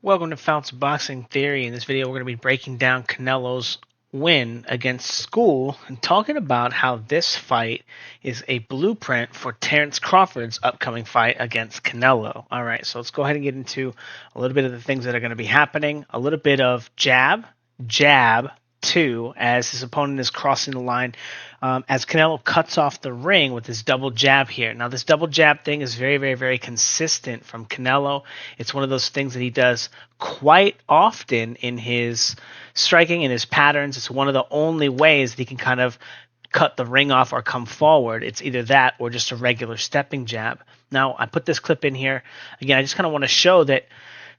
Welcome to Fouts Boxing Theory. In this video, we're going to be breaking down Canelo's win against Scull and talking about how this fight is a blueprint for Terence Crawford's upcoming fight against Canelo. All right, so let's go ahead and get into a little bit of the things that are going to be happening. A little bit of jab, jab, two, as his opponent is crossing the line, as Canelo cuts off the ring with his double jab here. Now, this double jab thing is very, very, very consistent from Canelo. It's one of those things that he does quite often in his striking, in his patterns. It's one of the only ways that he can kind of cut the ring off or come forward. It's either that or just a regular stepping jab. Now, I put this clip in here. Again, I just kind of want to show that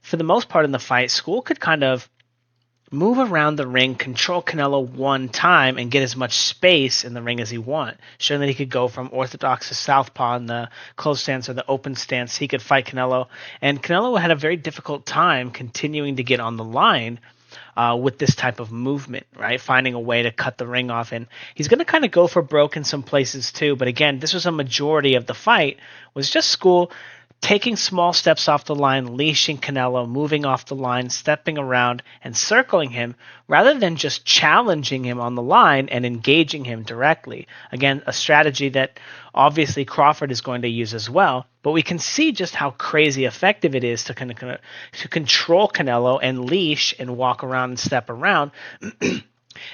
for the most part in the fight, Scull could kind of move around the ring, control Canelo one time, and get as much space in the ring as he want, showing that he could go from orthodox to southpaw in the closed stance or the open stance. He could fight Canelo, and Canelo had a very difficult time continuing to get on the line with this type of movement, right? Finding a way to cut the ring off, and he's going to kind of go for broke in some places too. But again, this was a majority of the fight was just Scull taking small steps off the line, leashing Canelo, moving off the line, stepping around, and circling him, rather than just challenging him on the line and engaging him directly. Again, a strategy that obviously Crawford is going to use as well, but we can see just how crazy effective it is to control Canelo and leash and walk around and step around,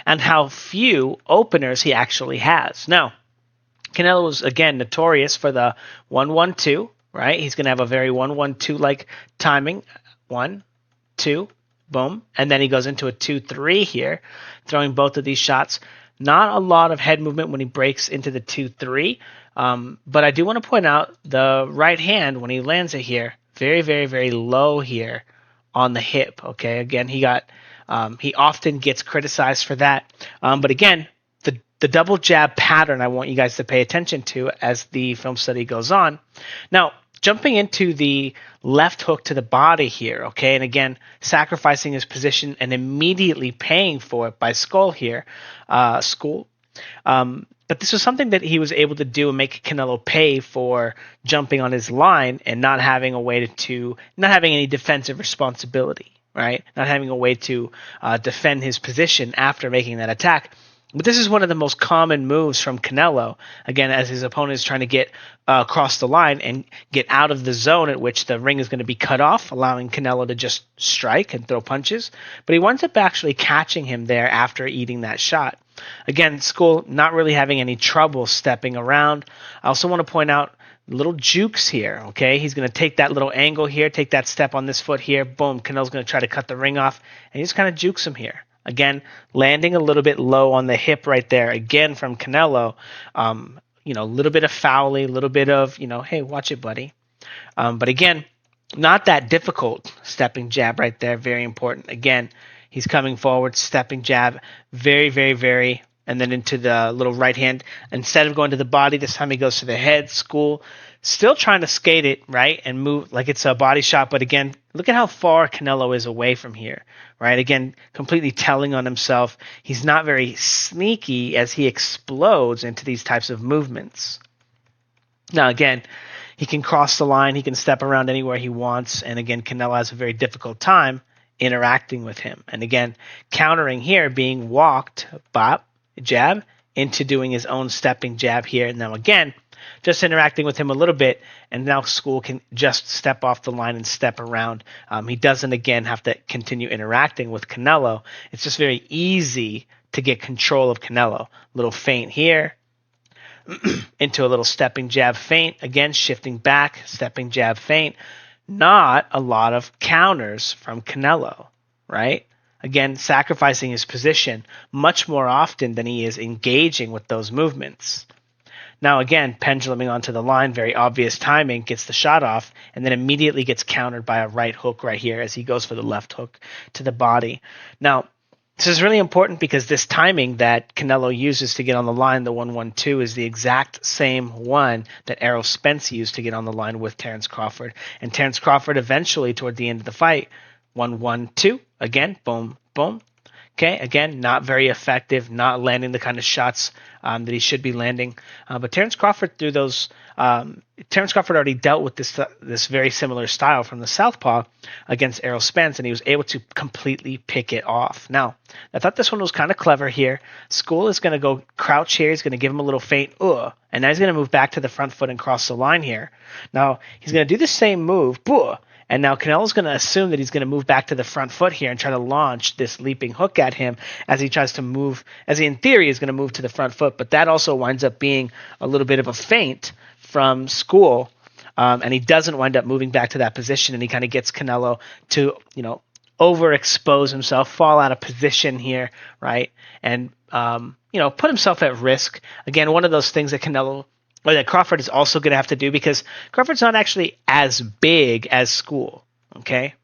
and how few openers he actually has. Now, Canelo was, again, notorious for the 1-1-2, right? He's going to have a very 1-1-2 like timing. 1, 2, boom. And then he goes into a 2-3 here, throwing both of these shots. Not a lot of head movement when he breaks into the 2-3. But I do want to point out the right hand when he lands it here, very, very, very low here on the hip. Okay, again, he often gets criticized for that. But again, the double jab pattern I want you guys to pay attention to as the film study goes on. Now, jumping into the left hook to the body here, okay, and again, sacrificing his position and immediately paying for it by Scull here, Scull. But this was something that he was able to do and make Canelo pay for jumping on his line and not having a way not having any defensive responsibility, right? Not having a way to defend his position after making that attack. But this is one of the most common moves from Canelo, again, as his opponent is trying to get across the line and get out of the zone at which the ring is going to be cut off, allowing Canelo to just strike and throw punches. But he winds up actually catching him there after eating that shot. Again, Scull not really having any trouble stepping around. I also want to point out little jukes here, okay? He's going to take that little angle here, take that step on this foot here, boom, Canelo's going to try to cut the ring off, and he just kind of jukes him here. Again, landing a little bit low on the hip right there. Again, from Canelo, a little bit of fouling, a little bit of, hey, watch it, buddy. But again, not that difficult. Stepping jab right there, very important. Again, he's coming forward, stepping jab, very, very, very, and then into the little right hand. Instead of going to the body, this time he goes to the head. Scull still trying to skate it, right, and move like it's a body shot. But again, look at how far Canelo is away from here, right? Again, completely telling on himself. He's not very sneaky as he explodes into these types of movements. Now, again, he can cross the line. He can step around anywhere he wants. And again, Canelo has a very difficult time interacting with him. And again, countering here, being walked, bop, jab, into doing his own stepping jab here. And now again, just interacting with him a little bit, and now Scull can just step off the line and step around. He doesn't, again, have to continue interacting with Canelo. It's just very easy to get control of Canelo. Little feint here, into a little stepping jab feint. Again, shifting back, stepping jab feint. Not a lot of counters from Canelo, right? Again, sacrificing his position much more often than he is engaging with those movements. Now, again, penduluming onto the line, very obvious timing, gets the shot off, and then immediately gets countered by a right hook right here as he goes for the left hook to the body. Now, this is really important because this timing that Canelo uses to get on the line, the 1-1-2, is the exact same one that Errol Spence used to get on the line with Terence Crawford. And Terence Crawford eventually, toward the end of the fight, 1-1-2, again, boom, boom. Okay, again, not very effective, not landing the kind of shots that he should be landing. But Terence Crawford threw those. Terence Crawford already dealt with this very similar style from the southpaw against Errol Spence, and he was able to completely pick it off. Now, I thought this one was kind of clever here. Scull is going to go crouch here. He's going to give him a little feint, and now he's going to move back to the front foot and cross the line here. Now, he's going to do the same move, and now Canelo's going to assume that he's going to move back to the front foot here and try to launch this leaping hook at him as he tries to move, as he in theory is going to move to the front foot. But that also winds up being a little bit of a feint from Scull, and he doesn't wind up moving back to that position, and he kind of gets Canelo to, overexpose himself, fall out of position here, right? And, put himself at risk. Again, one of those things that that Crawford is also going to have to do, because Crawford's not actually as big as Scull, okay?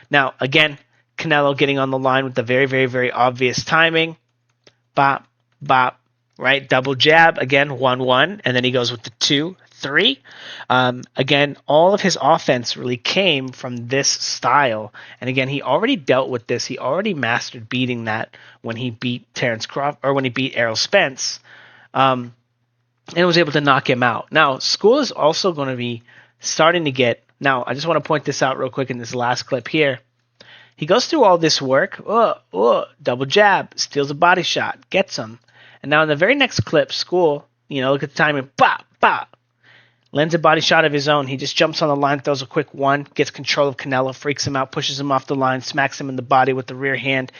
Now, again, Canelo getting on the line with the very, very, very obvious timing. Bop, bop, right? Double jab, again, 1-1, and then he goes with the 2-3. Again, all of his offense really came from this style. And again, he already dealt with this. He already mastered beating that when he beat Terence Crawford, or when he beat Errol Spence. And was able to knock him out. Now, Scull is also going to be starting to get... Now, I just want to point this out real quick in this last clip here. He goes through all this work. Double jab. Steals a body shot. Gets him. And now in the very next clip, Scull, look at the timing. Bop, bop. Lands a body shot of his own. He just jumps on the line, throws a quick one, gets control of Canelo, freaks him out, pushes him off the line, smacks him in the body with the rear hand.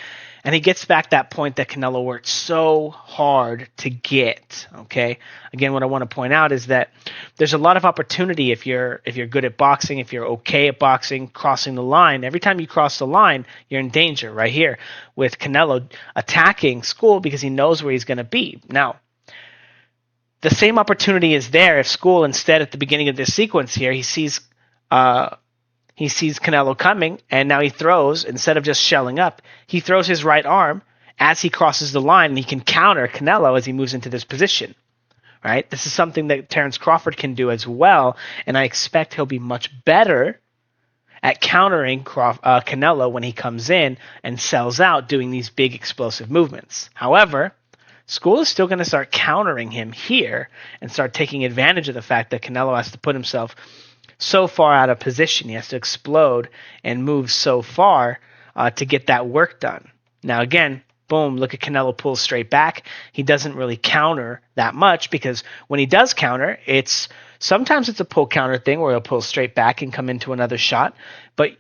And he gets back that point that Canelo worked so hard to get. Okay. Again, what I want to point out is that there's a lot of opportunity if you're good at boxing, if you're okay at boxing, crossing the line. Every time you cross the line, you're in danger. Right here with Canelo attacking Scull because he knows where he's going to be. Now, the same opportunity is there if Scull, instead, at the beginning of this sequence here, he sees Canelo coming, and now he throws, instead of just shelling up, he throws his right arm as he crosses the line, and he can counter Canelo as he moves into this position. Right? This is something that Terence Crawford can do as well, and I expect he'll be much better at countering Canelo when he comes in and sells out doing these big explosive movements. However, Scull is still going to start countering him here and start taking advantage of the fact that Canelo has to put himself so far out of position. He has to explode and move so far to get that work done. Now, again, boom, look at Canelo pull straight back. He doesn't really counter that much, because when he does counter, sometimes it's a pull counter thing where he'll pull straight back and come into another shot. But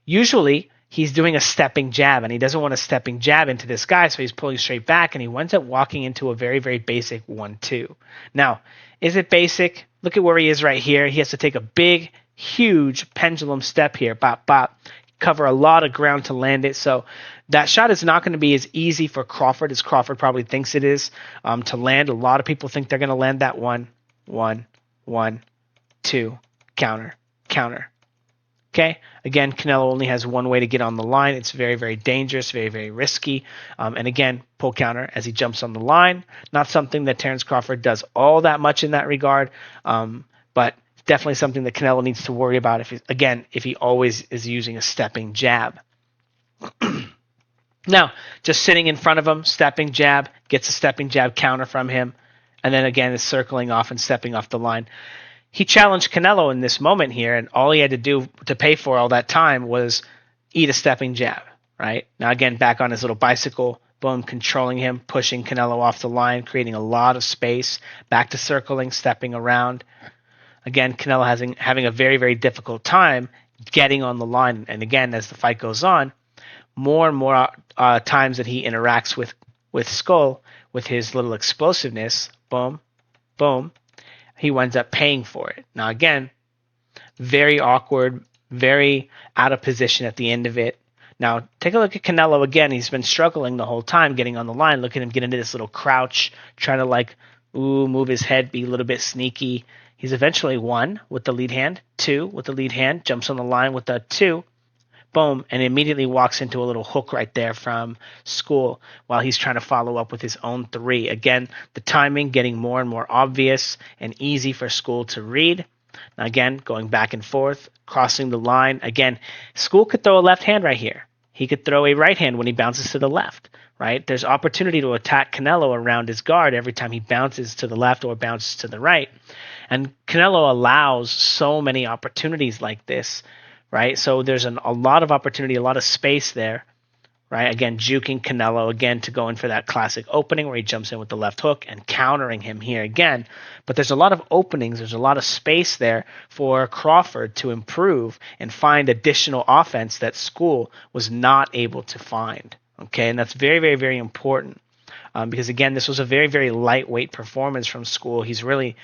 usually he's doing a stepping jab, and he doesn't want a stepping jab into this guy, so he's pulling straight back, and he winds up walking into a very, very basic 1-2. Now, is it basic? Look at where he is right here. He has to take a big, huge pendulum step here. Bop, bop. Cover a lot of ground to land it. So that shot is not going to be as easy for Crawford as Crawford probably thinks it is to land. A lot of people think they're going to land that 1-1, 1-2, counter, counter. Okay, again, Canelo only has one way to get on the line. It's very, very dangerous, very, very risky. And again, pull counter as he jumps on the line. Not something that Terence Crawford does all that much in that regard, but definitely something that Canelo needs to worry about if he always is using a stepping jab. Now, just sitting in front of him, stepping jab, gets a stepping jab counter from him, and then again is circling off and stepping off the line. He challenged Canelo in this moment here, and all he had to do to pay for all that time was eat a stepping jab, right? Now, again, back on his little bicycle, boom, controlling him, pushing Canelo off the line, creating a lot of space, back to circling, stepping around. Again, Canelo having a very, very difficult time getting on the line. And again, as the fight goes on, more and more times that he interacts with Scull, with his little explosiveness, boom, boom, he winds up paying for it. Now, again, very awkward, very out of position at the end of it. Now, take a look at Canelo again. He's been struggling the whole time getting on the line. Look at him get into this little crouch, trying to move his head, be a little bit sneaky. He's eventually 1 with the lead hand, 2 with the lead hand, jumps on the line with the 2, boom, and immediately walks into a little hook right there from Scull while he's trying to follow up with his own 3. Again, the timing getting more and more obvious and easy for Scull to read. Now, again, going back and forth, crossing the line. Again, Scull could throw a left hand right here. He could throw a right hand when he bounces to the left. right? There's opportunity to attack Canelo around his guard every time he bounces to the left or bounces to the right. And Canelo allows so many opportunities like this, right? So there's a lot of opportunity, a lot of space there, right? Again, juking Canelo again to go in for that classic opening where he jumps in with the left hook and countering him here again. But there's a lot of openings, there's a lot of space there for Crawford to improve and find additional offense that Scull was not able to find. Okay, and that's very, very, very important because again, this was a very, very lightweight performance from Scull. He's really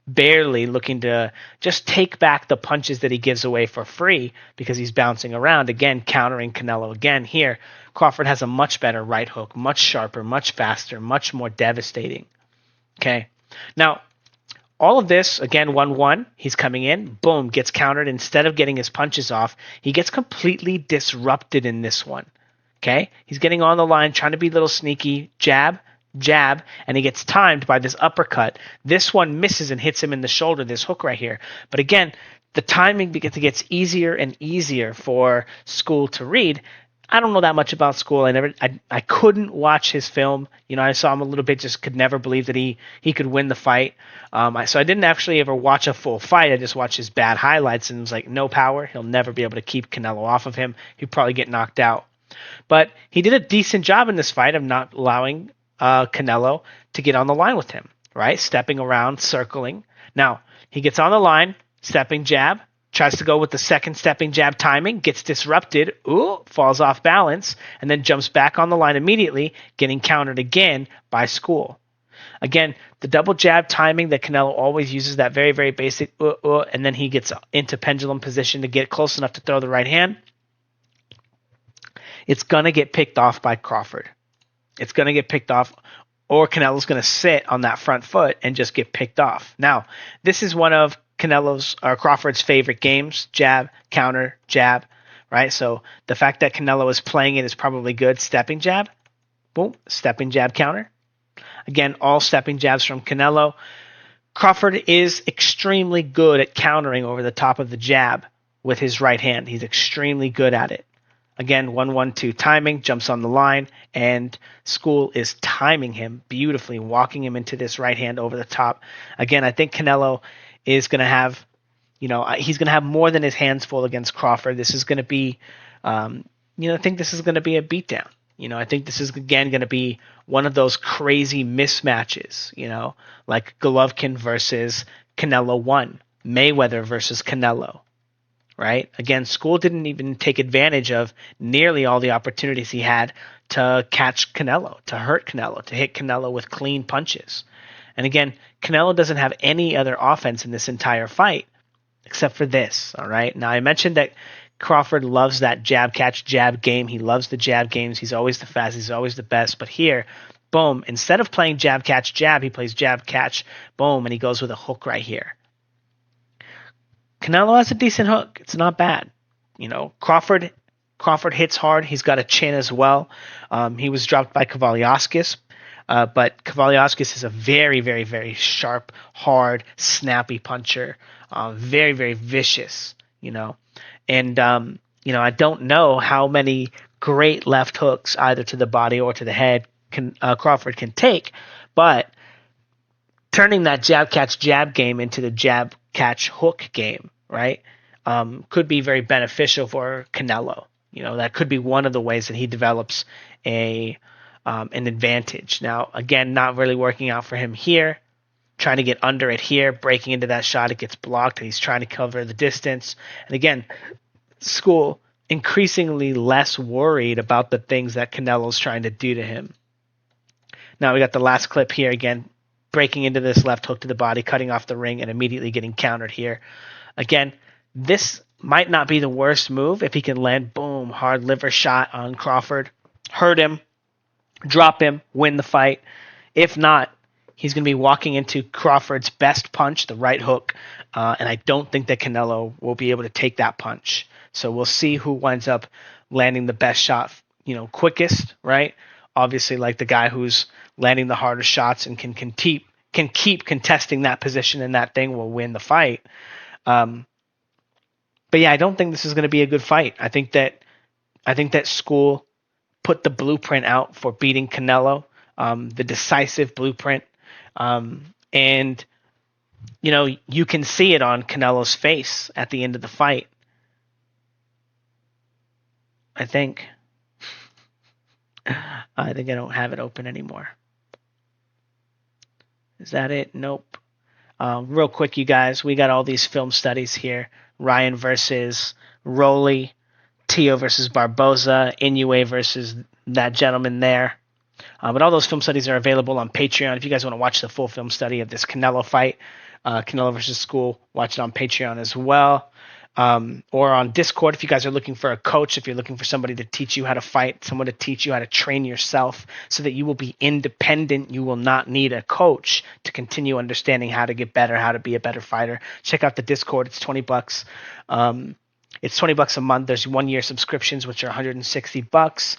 barely looking to just take back the punches that he gives away for free because he's bouncing around again, countering Canelo again here. Crawford has a much better right hook, much sharper, much faster, much more devastating. Okay, now all of this again, 1-1. He's coming in, boom, gets countered. Instead of getting his punches off, he gets completely disrupted in this one. Okay, he's getting on the line, trying to be a little sneaky, jab, jab, and he gets timed by this uppercut. This one misses and hits him in the shoulder, this hook right here. But again, the timing gets easier and easier for Scull to read. I don't know that much about Scull. I couldn't watch his film. You know, I saw him a little bit, just could never believe that he could win the fight. So I didn't actually ever watch a full fight. I just watched his bad highlights and was like, no power. He'll never be able to keep Canelo off of him. He'd probably get knocked out. But he did a decent job in this fight of not allowing Canelo to get on the line with him, right? Stepping around, circling. Now, he gets on the line, stepping jab, tries to go with the second stepping jab timing, gets disrupted, falls off balance, and then jumps back on the line immediately, getting countered again by Scull. Again, the double jab timing that Canelo always uses, that very, very basic, and then he gets into pendulum position to get close enough to throw the right hand. It's going to get picked off by Crawford. It's going to get picked off, or Canelo's going to sit on that front foot and just get picked off. Now, this is one of Crawford's favorite games: jab, counter, jab, right? So the fact that Canelo is playing it is probably good. Stepping jab, boom, stepping jab, counter. Again, all stepping jabs from Canelo. Crawford is extremely good at countering over the top of the jab with his right hand. He's extremely good at it. Again, 1-1-2 timing, jumps on the line, and Scull is timing him beautifully, walking him into this right hand over the top. Again, I think Canelo is going to have, he's going to have more than his hands full against Crawford. This is going to be, I think this is going to be a beatdown. I think this is, again, going to be one of those crazy mismatches, like Golovkin versus Canelo 1, Mayweather versus Canelo. Right? Again, Scull didn't even take advantage of nearly all the opportunities he had to catch Canelo, to hurt Canelo, to hit Canelo with clean punches. And again, Canelo doesn't have any other offense in this entire fight except for this. All right. Now, I mentioned that Crawford loves that jab catch jab game. He loves the jab games. He's always the fastest. He's always the best. But here, boom, instead of playing jab catch jab, he plays jab catch, boom, and he goes with a hook right here. Canelo has a decent hook. It's not bad. Crawford hits hard. He's got a chin as well. He was dropped by Kavaliauskas, but Kavaliauskas is a very, very, very sharp, hard, snappy puncher. Very, very vicious, And, I don't know how many great left hooks, either to the body or to the head, Crawford can take, but turning that jab catch jab game into the jab catch hook game, right, could be very beneficial for Canelo. That could be one of the ways that he develops an advantage. Now, again, not really working out for him here. Trying to get under it here, breaking into that shot, it gets blocked, and he's trying to cover the distance. And again, Scull increasingly less worried about the things that Canelo's trying to do to him. Now we got the last clip here again, breaking into this left hook to the body, cutting off the ring, and immediately getting countered here. Again, this might not be the worst move if he can land, boom, hard liver shot on Crawford, hurt him, drop him, win the fight. If not, he's going to be walking into Crawford's best punch, the right hook, and I don't think that Canelo will be able to take that punch. So we'll see who winds up landing the best shot, quickest, right? Obviously, like the guy who's landing the hardest shots and can keep contesting that position and that thing will win the fight. But yeah, I don't think this is going to be a good fight. I think that Scull put the blueprint out for beating Canelo, the decisive blueprint. And, you can see it on Canelo's face at the end of the fight. I think I don't have it open anymore. Is that it? Nope. Real quick, you guys, we got all these film studies here. Ryan versus Rolly, Tio versus Barboza, Inoue versus that gentleman there. But all those film studies are available on Patreon. If you guys want to watch the full film study of this Canelo fight, Canelo versus Scull, watch it on Patreon as well. Or on Discord if you guys are looking for a coach, if you're looking for somebody to teach you how to fight, someone to teach you how to train yourself so that you will be independent. You will not need a coach to continue understanding how to get better, how to be a better fighter. Check out the Discord. It's $20. It's $20 a month. There's 1-year subscriptions, which are $160.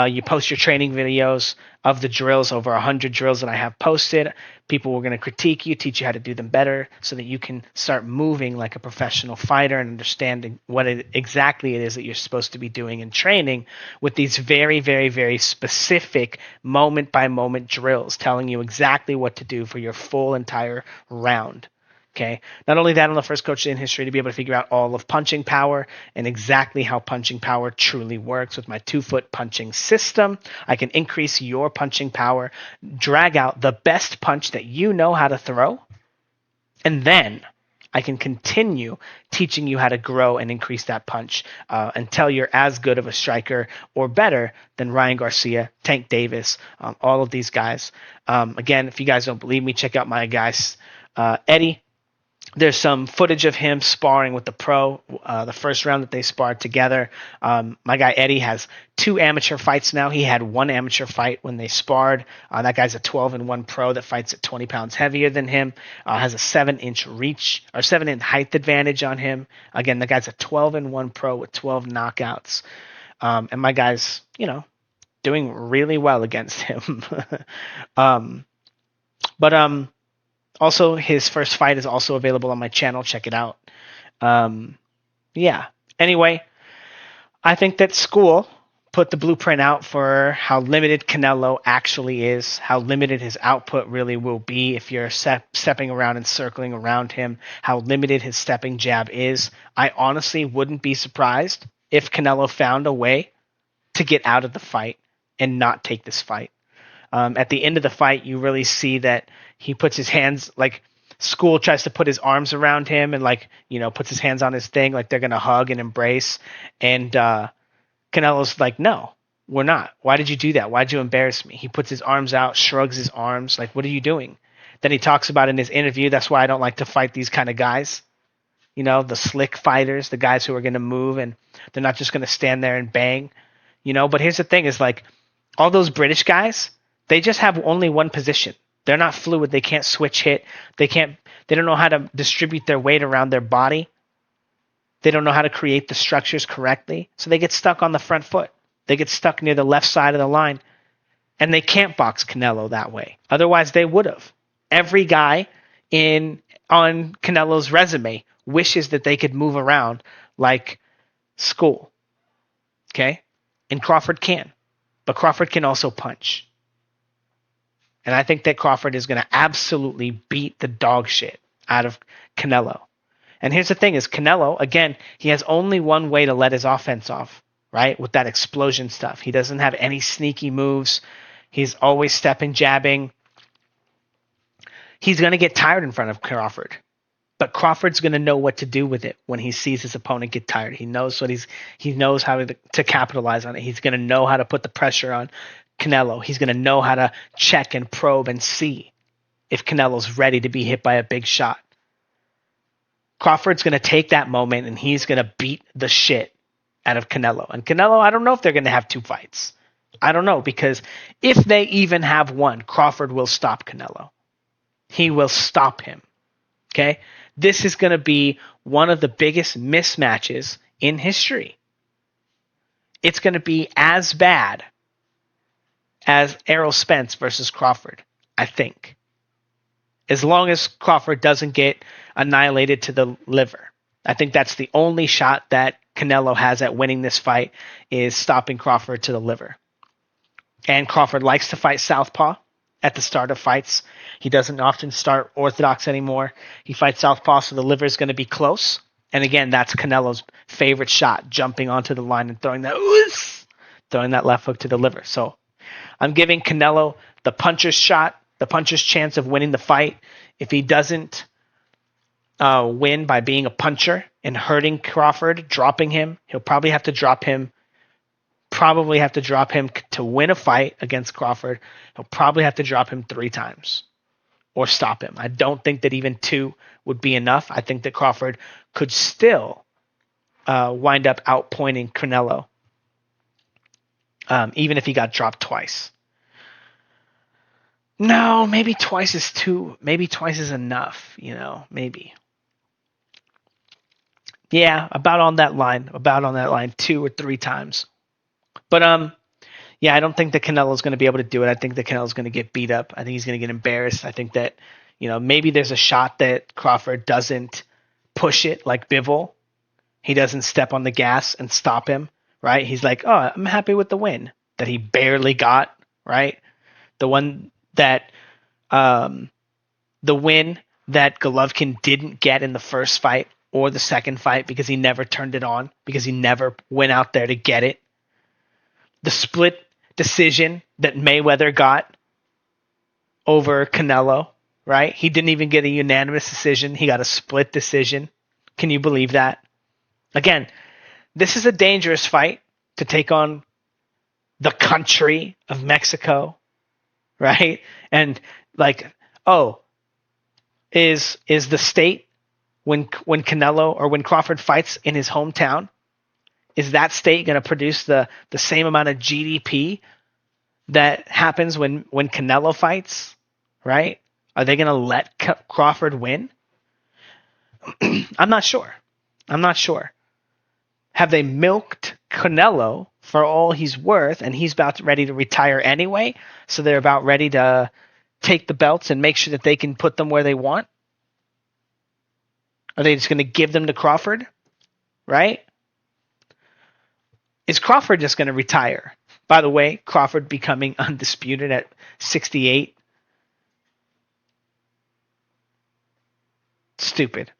You post your training videos of the drills, over 100 drills that I have posted. People were going to critique you, teach you how to do them better so that you can start moving like a professional fighter and understanding what exactly it is that you're supposed to be doing in training with these very, very, very specific moment-by-moment drills telling you exactly what to do for your full entire round. Okay. Not only that, I'm the first coach in history to be able to figure out all of punching power and exactly how punching power truly works with my 2-foot punching system. I can increase your punching power, drag out the best punch that you know how to throw, and then I can continue teaching you how to grow and increase that punch until you're as good of a striker or better than Ryan Garcia, Tank Davis, all of these guys. Again, if you guys don't believe me, check out my guys, Eddie. There's some footage of him sparring with the pro, the first round that they sparred together. My guy Eddie has 2 amateur fights now. He had 1 amateur fight when they sparred. That guy's a 12-1 pro that fights at 20 pounds heavier than him, has a 7-inch reach or 7-inch height advantage on him. Again, the guy's a 12-1 pro with 12 knockouts. And my guy's, doing really well against him. Also, his first fight is also available on my channel. Check it out. Anyway, I think that Scull put the blueprint out for how limited Canelo actually is, how limited his output really will be if you're stepping around and circling around him, how limited his stepping jab is. I honestly wouldn't be surprised if Canelo found a way to get out of the fight and not take this fight. At the end of the fight, you really see that he puts his hands, like Scull tries to put his arms around him and puts his hands on his thing like they're going to hug and embrace. And Canelo's like, no, we're not. Why did you do that? Why'd you embarrass me? He puts his arms out, shrugs his arms, like, what are you doing? Then he talks about in his interview, that's why I don't like to fight these kind of guys. The slick fighters, the guys who are going to move and they're not just going to stand there and bang. But here's the thing is like all those British guys, they just have only one position. They're not fluid. They can't switch hit. They don't know how to distribute their weight around their body. They don't know how to create the structures correctly. So they get stuck on the front foot. They get stuck near the left side of the line. And they can't box Canelo that way. Otherwise, they would have. Every guy on Canelo's resume wishes that they could move around like Scull. Okay? And Crawford can. But Crawford can also punch. And I think that Crawford is going to absolutely beat the dog shit out of Canelo. And here's the thing is Canelo, again, he has only one way to let his offense off, right? With that explosion stuff. He doesn't have any sneaky moves. He's always stepping, jabbing. He's going to get tired in front of Crawford. But Crawford's going to know what to do with it when he sees his opponent get tired. He knows he knows how to capitalize on it. He's going to know how to put the pressure on Canelo. He's going to know how to check and probe and see if Canelo's ready to be hit by a big shot. Crawford's going to take that moment and he's going to beat the shit out of Canelo. And Canelo, I don't know if they're going to have 2 fights. I don't know, because if they even have one, Crawford will stop Canelo. He will stop him. Okay? This is going to be one of the biggest mismatches in history. It's going to be as bad as Errol Spence versus Crawford, I think. As long as Crawford doesn't get annihilated to the liver. I think that's the only shot that Canelo has at winning this fight is stopping Crawford to the liver. And Crawford likes to fight southpaw at the start of fights. He doesn't often start orthodox anymore. He fights southpaw, so the liver is going to be close. And again, that's Canelo's favorite shot, jumping onto the line and throwing that left hook to the liver. So I'm giving Canelo the puncher's shot, the puncher's chance of winning the fight. If he doesn't win by being a puncher and hurting Crawford, dropping him, he'll probably have to drop him to win a fight against Crawford. He'll probably have to drop him 3 times or stop him. I don't think that even 2 would be enough. I think that Crawford could still wind up outpointing Canelo, even if he got dropped twice. No, maybe twice is too. Maybe twice is enough. Maybe. Yeah, about on that line. 2 or 3 times. But yeah, I don't think that Canelo's going to be able to do it. I think that Canelo's going to get beat up. I think he's going to get embarrassed. I think that maybe there's a shot that Crawford doesn't push it like Bivol. He doesn't step on the gas and stop him, right? He's like, oh, I'm happy with the win that he barely got, right? The win that Golovkin didn't get in the first fight or the second fight because he never turned it on, because he never went out there to get it. The split decision that Mayweather got over Canelo, right? He didn't even get a unanimous decision. He got a split decision. Can you believe that? Again, this is a dangerous fight to take on the country of Mexico, right? And is the state when Canelo or when Crawford fights in his hometown, is that state going to produce the same amount of GDP that happens when Canelo fights, right? Are they going to let Crawford win? I'm not sure. Have they milked Canelo for all he's worth, and he's ready to retire anyway, so they're about ready to take the belts and make sure that they can put them where they want? Are they just going to give them to Crawford, right? Is Crawford just going to retire? By the way, Crawford becoming undisputed at 68. Stupid.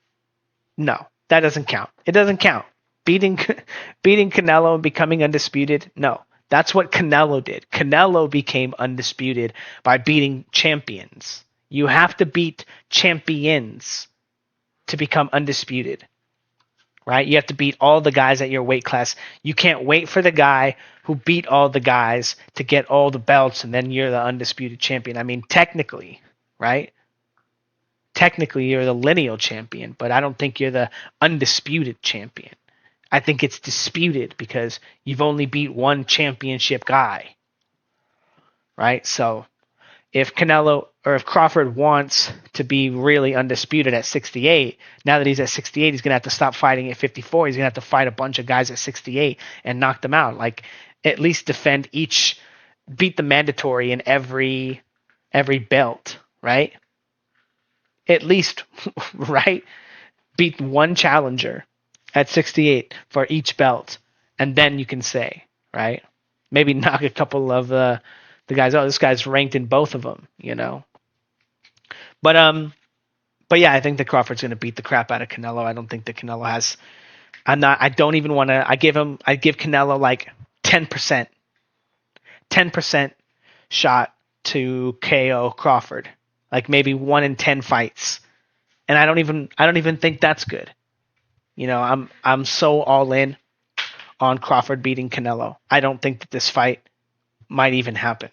No, that doesn't count. It doesn't count. Beating Canelo and becoming undisputed? No. That's what Canelo did. Canelo became undisputed by beating champions. You have to beat champions to become undisputed, right? You have to beat all the guys at your weight class. You can't wait for the guy who beat all the guys to get all the belts and then you're the undisputed champion. I mean, technically, right? Technically, you're the lineal champion, but I don't think you're the undisputed champion. I think it's disputed because you've only beat one championship guy, right? So if Crawford wants to be really undisputed at 68, now that he's at 68, he's going to have to stop fighting at 54. He's going to have to fight a bunch of guys at 68 and knock them out. Like, at least beat the mandatory in every belt, right? At least, right? Beat one challenger at 68 for each belt, and then you can say, right? Maybe knock a couple of the guys, oh, this guy's ranked in both of them, But yeah, I think that Crawford's going to beat the crap out of Canelo. I don't think that Canelo has. I don't even want to. I give Canelo like 10%, 10% shot to KO Crawford, like maybe 1 in 10 fights, and I don't even think that's good. I'm so all in on Crawford beating Canelo. I don't think that this fight might even happen.